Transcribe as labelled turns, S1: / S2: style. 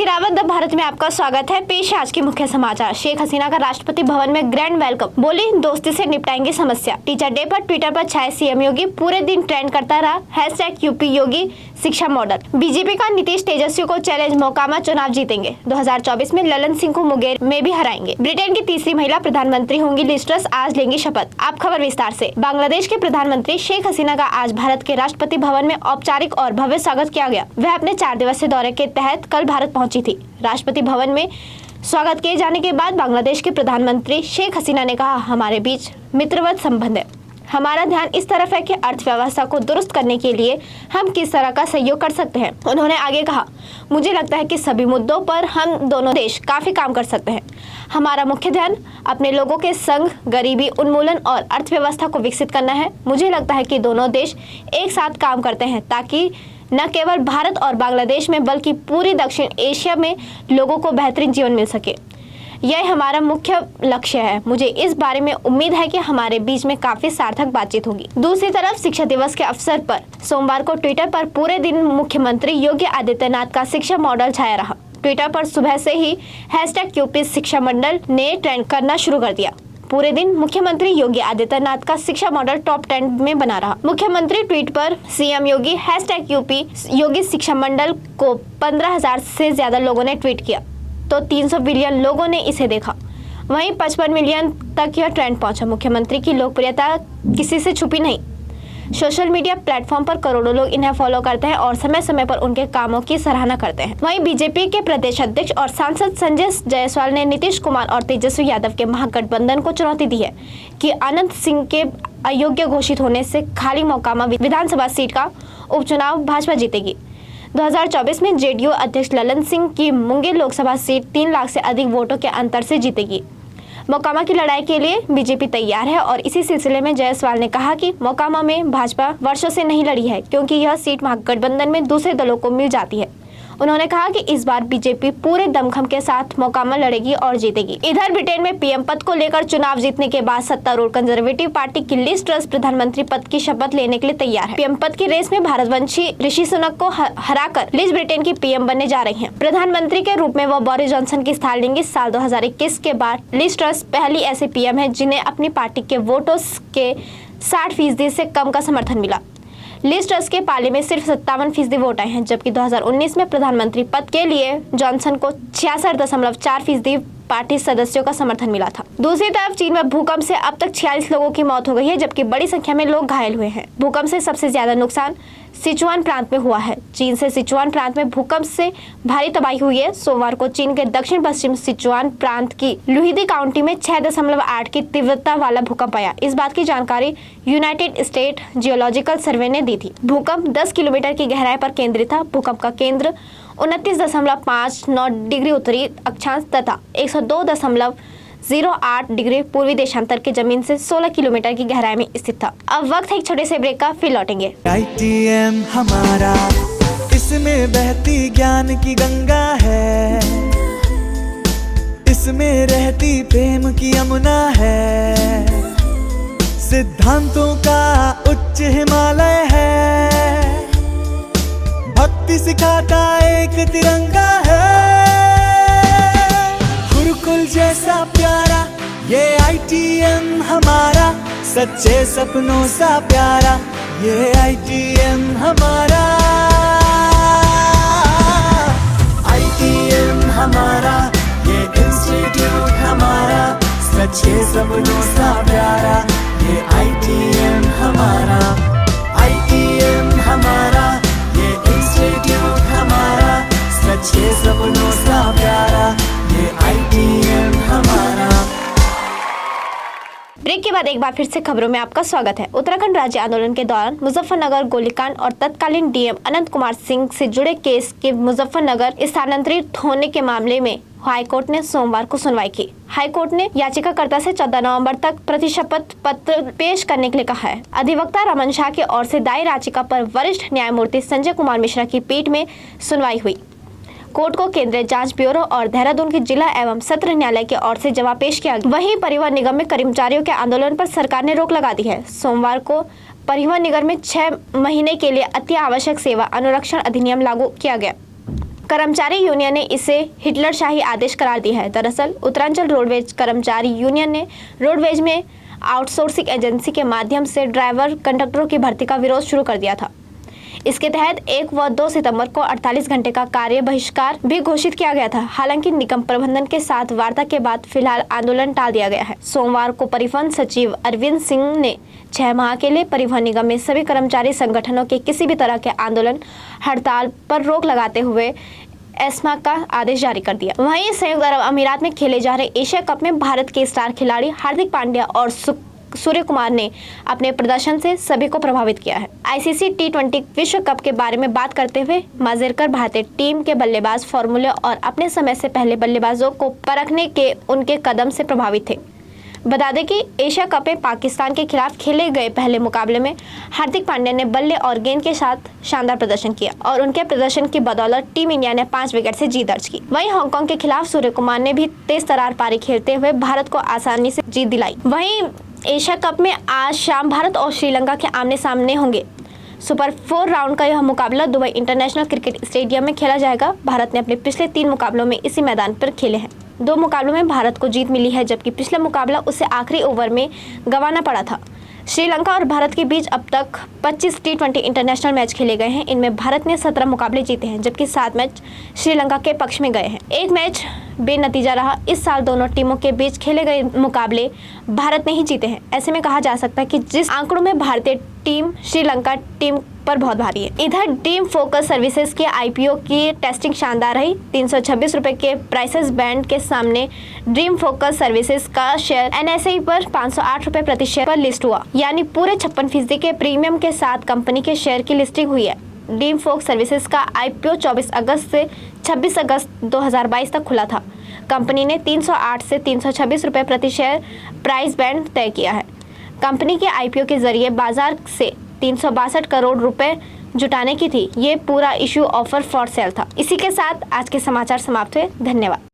S1: Shri Rawat the Bharat में आपका स्वागत है। पेश है आज के मुख्य समाचार। शेख हसीना का राष्ट्रपति भवन में ग्रैंड वेलकम, बोली दोस्ती से निपटाएंगे समस्या। टीचर डे पर ट्विटर पर छाए सीएम योगी, पूरे दिन ट्रेंड करता रहा #यूपी योगी शिक्षा मॉडल। बीजेपी का नीतीश तेजस्वी को चैलेंज, मोकामा चुनाव जीतेंगे। 2024 में ललन सिंह को मुंगेर में भी हराएंगे। ब्रिटेन की तीसरी महिला प्रधानमंत्री होंगी लिज ट्रस, आज लेंगी शपथ। आप खबर विस्तार से। बांग्लादेश के प्रधानमंत्री शेख हसीना का आज भारत के राष्ट्रपति भवन में औपचारिक और भव्य स्वागत किया गया। वह अपने 4 दिवसीय दौरे के तहत कल भारत पहुंची थी। राष्ट्रपति भवन में स्वागत किए जाने के बाद बांग्लादेश के प्रधानमंत्री शेख हसीना ने कहा, हमारे बीच मित्रवत संबंध है। हमारा ध्यान इस तरफ है कि अर्थव्यवस्था को दुरुस्त करने के लिए हम किस तरह का सहयोग कर सकते हैं। उन्होंने आगे कहा, मुझे लगता है कि सभी मुद्दों पर हम दोनों देश काफी काम कर सकते हैं। हमारा मुख्य ध्यान अपने लोगों के संग गरीबी उन्मूलन और अर्थव्यवस्था को विकसित करना है। मुझे लगता है कि दोनों देश एक साथ काम करते हैं ताकि न केवल भारत और बांग्लादेश में बल्कि पूरी दक्षिण एशिया में लोगों को बेहतरीन जीवन मिल सके। यह हमारा मुख्य लक्ष्य है। मुझे इस बारे में उम्मीद है कि हमारे बीच में काफी सार्थक बातचीत होगी। दूसरी तरफ शिक्षा दिवस के अवसर पर सोमवार को ट्विटर पर पूरे दिन मुख्यमंत्री योगी आदित्यनाथ का शिक्षा मॉडल छाया रहा। ट्विटर पर सुबह से ही #यूपी शिक्षा मंडल ने ट्रेंड करना शुरू कर दिया। पूरे दिन मुख्यमंत्री योगी आदित्यनाथ का शिक्षा मॉडल टॉप 10 में बना रहा। मुख्यमंत्री ट्वीट पर सीएम योगी #यूपी योगी शिक्षा मंडल को 15,000 से ज्यादा लोगों ने ट्वीट किया तो 300 बिलियन लोगों ने इसे देखा। वहीं 55 मिलियन तक यह ट्रेंड पहुंचा। मुख्यमंत्री की लोकप्रियता किसी से छुपी नहीं। सोशल मीडिया प्लेटफॉर्म पर करोड़ों लोग इन्हें फॉलो करते हैं और समय समय पर उनके कामों की सराहना करते हैं। वहीं बीजेपी के प्रदेश अध्यक्ष और सांसद संजय जायसवाल ने नीतीश कुमार और तेजस्वी यादव के महागठबंधन को चुनौती दी है कि अनंत सिंह के अयोग्य घोषित होने से खाली मोकामा विधानसभा सीट का उपचुनाव भाजपा जीतेगी। 2024 में जेडीयू अध्यक्ष ललन सिंह की मुंगेर लोकसभा सीट 3 लाख से अधिक वोटों के अंतर से जीतेगी। मोकामा की लड़ाई के लिए बीजेपी तैयार है और इसी सिलसिले में जायसवाल ने कहा कि मोकामा में भाजपा वर्षों से नहीं लड़ी है क्योंकि यह सीट महागठबंधन में दूसरे दलों को मिल जाती है। उन्होंने कहा कि इस बार बीजेपी पूरे दमखम के साथ मोकामा लड़ेगी और जीतेगी। इधर ब्रिटेन में पीएम पद को लेकर चुनाव जीतने के बाद सत्तारूढ़ कंजर्वेटिव पार्टी की लिज ट्रस प्रधानमंत्री पद की शपथ लेने के लिए तैयार है। पीएम पद की रेस में भारतवंशी ऋषि सुनक को हराकर लिज ब्रिटेन की पीएम बनने जा रही हैं। प्रधानमंत्री के रूप में वो बोरिस जॉनसन की स्थान लेंगी। साल 2021 के बाद लिज ट्रस पहली ऐसी पीएम है जिन्हें अपनी पार्टी के वोटों के 60% से कम का समर्थन मिला। लिज ट्रस के पाले में सिर्फ 57% वोट आए हैं, जबकि 2019 में प्रधानमंत्री पद के लिए जॉनसन को 66.4% पार्टी सदस्यों का समर्थन मिला था। दूसरी तरफ चीन में भूकंप से अब तक 46 लोगों की मौत हो गई है, जबकि बड़ी संख्या में लोग घायल हुए हैं। भूकंप से सबसे ज्यादा नुकसान सिचुआन प्रांत में हुआ है। चीन से सिचुआन प्रांत में भूकंप से भारी तबाही हुई है। सोमवार को चीन के दक्षिण पश्चिम सिचुआन प्रांत की लुहिदी काउंटी में 6.8 की तीव्रता वाला भूकंप आया। इस बात की जानकारी यूनाइटेड स्टेट जियोलॉजिकल सर्वे ने दी थी। भूकंप 10 किलोमीटर की गहराई पर केंद्रित था। भूकंप का केंद्र 29.59 डिग्री उत्तरी अक्षांश तथा 102.08 डिग्री पूर्वी देशांतर के जमीन से 16 किलोमीटर की गहराई में स्थित था। अब वक्त है एक छोटे से ब्रेक का, फिर लौटेंगे।
S2: ITM हमारा, इसमें बहती ज्ञान की गंगा है, इसमें रहती प्रेम की यमुना है, सिद्धांतों का उच्च हिमालय है, भक्ति सिखाता एक तिरंगा है, गुरुकुल जैसा प्यारा ये ITM हमारा, सच्चे सपनों सा प्यारा ये ITM हमारा, ITM हमारा, ये इंस्टीट्यूट हमारा, सच्चे सपनों सा प्यारा ये ITM हमारा, ITM हमारा, ये इंस्टीट्यूट हमारा, सच्चे सपनों सा प्यारा ये ITM हमारा।
S1: ब्रेक के बाद एक बार फिर से खबरों में आपका स्वागत है। उत्तराखंड राज्य आंदोलन के दौरान मुजफ्फरनगर गोलीकांड और तत्कालीन डीएम अनंत कुमार सिंह से जुड़े केस के मुजफ्फरनगर स्थानांतरित होने के मामले में हाईकोर्ट ने सोमवार को सुनवाई की। हाईकोर्ट ने याचिकाकर्ता से 14 नवंबर तक प्रतिशपथ पत्र पेश करने के लिए कहा है। अधिवक्ता रमन शाह की ओर से दायर याचिका पर वरिष्ठ न्यायमूर्ति संजय कुमार मिश्रा की पीठ में सुनवाई हुई। कोर्ट को केंद्रीय जांच ब्यूरो और देहरादून के जिला एवं सत्र न्यायालय की ओर से जवाब पेश किया। वहीं परिवहन निगम में कर्मचारियों के आंदोलन पर सरकार ने रोक लगा दी है। सोमवार को परिवहन निगम में 6 महीने के लिए अति आवश्यक सेवा अनुरक्षण अधिनियम लागू किया गया। कर्मचारी यूनियन ने इसे हिटलरशाही आदेश करार दिया है। दरअसल उत्तरांचल रोडवेज कर्मचारी यूनियन ने रोडवेज में आउटसोर्सिंग एजेंसी के माध्यम से ड्राइवर कंडक्टरों की भर्ती का विरोध शुरू कर दिया था। इसके तहत 1 व 2 सितंबर को 48 घंटे का कार्य बहिष्कार भी घोषित किया गया था। हालांकि निगम प्रबंधन के साथ वार्ता के बाद फिलहाल आंदोलन टाल दिया गया है। सोमवार को परिवहन सचिव अरविंद सिंह ने 6 माह के लिए परिवहन निगम में सभी कर्मचारी संगठनों के किसी भी तरह के आंदोलन हड़ताल पर रोक लगाते हुए एस्मा का आदेश जारी कर दिया। वहीं संयुक्त अरब अमीरात में खेले जा रहे एशिया कप में भारत के स्टार खिलाड़ी हार्दिक पांड्या और सूर्य कुमार ने अपने प्रदर्शन से सभी को प्रभावित किया है। आईसीसी T20 विश्व कप के बारे में बात करते हुए माजेरकर भारतीय टीम के बल्लेबाज फॉर्मूले और अपने समय से पहले बल्लेबाजों को परखने के उनके कदम से प्रभावित थे। बता दें कि एशिया कप में पाकिस्तान के खिलाफ खेले गए पहले मुकाबले में हार्दिक पांड्या ने बल्ले और गेंद के साथ शानदार प्रदर्शन किया और उनके प्रदर्शन की बदौलत टीम इंडिया ने 5 विकेट से जीत दर्ज की। वहीं हांगकांग के खिलाफ सूर्य कुमार ने भी तेज तरार पारी खेलते हुए भारत को आसानी से जीत दिलाई। वहीं एशिया कप में आज शाम भारत और श्रीलंका के आमने सामने होंगे। सुपर 4 राउंड का यह मुकाबला दुबई इंटरनेशनल क्रिकेट स्टेडियम में खेला जाएगा। भारत ने अपने पिछले 3 मुकाबलों में इसी मैदान पर खेले हैं। 2 मुकाबलों में भारत को जीत मिली है, जबकि पिछला मुकाबला उसे आखिरी ओवर में गंवाना पड़ा था। श्रीलंका और भारत के बीच अब तक 25 T20 इंटरनेशनल मैच खेले गए हैं। इनमें भारत ने 17 मुकाबले जीते हैं, जबकि 7 मैच श्रीलंका के पक्ष में गए हैं। 1 मैच बेनतीजा रहा। इस साल दोनों टीमों के बीच खेले गए मुकाबले भारत ने ही जीते हैं। ऐसे में कहा जा सकता है कि जिस आंकड़ों में भारतीय टीम श्रीलंका टीम पर बहुत भारी है। इधर ड्रीम फोकस सर्विसेज के IPO की टेस्टिंग शानदार रही। 326 रुपए के प्राइसेस बैंड के सामने ड्रीम फोकस सर्विसेज का शेयर NSE पर 508 रुपए प्रति शेयर पर लिस्ट हुआ, यानी पूरे 56% के प्रीमियम के साथ कंपनी के शेयर की लिस्टिंग हुई है। ड्रीम फोकस सर्विसेज का IPO 24 अगस्त से 26 अगस्त 2022 तक खुला था। कंपनी ने 308 से 326 रुपए प्रति शेयर प्राइस बैंड तय किया है। कंपनी के IPO के जरिए बाजार से 362 करोड़ रुपए जुटाने की थी। ये पूरा इश्यू ऑफर फॉर सेल था। इसी के साथ आज के समाचार समाप्त हुए। धन्यवाद।